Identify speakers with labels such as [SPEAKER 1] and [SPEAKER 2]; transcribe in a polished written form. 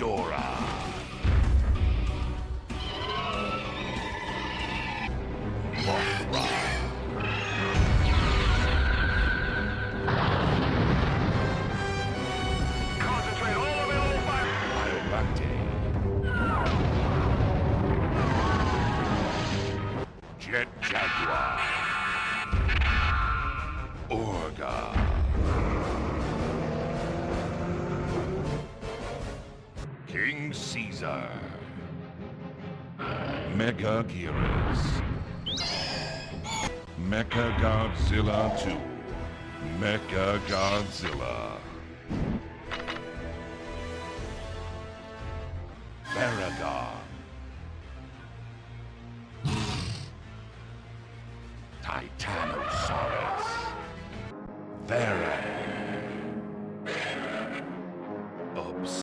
[SPEAKER 1] Ghidorah. Mothra. Concentrate all available fire. Biolactate. Jet Jaguar. Orga. King Caesar. Mega Gearus. Mecha Godzilla 2. Mecha Godzilla. Baragon.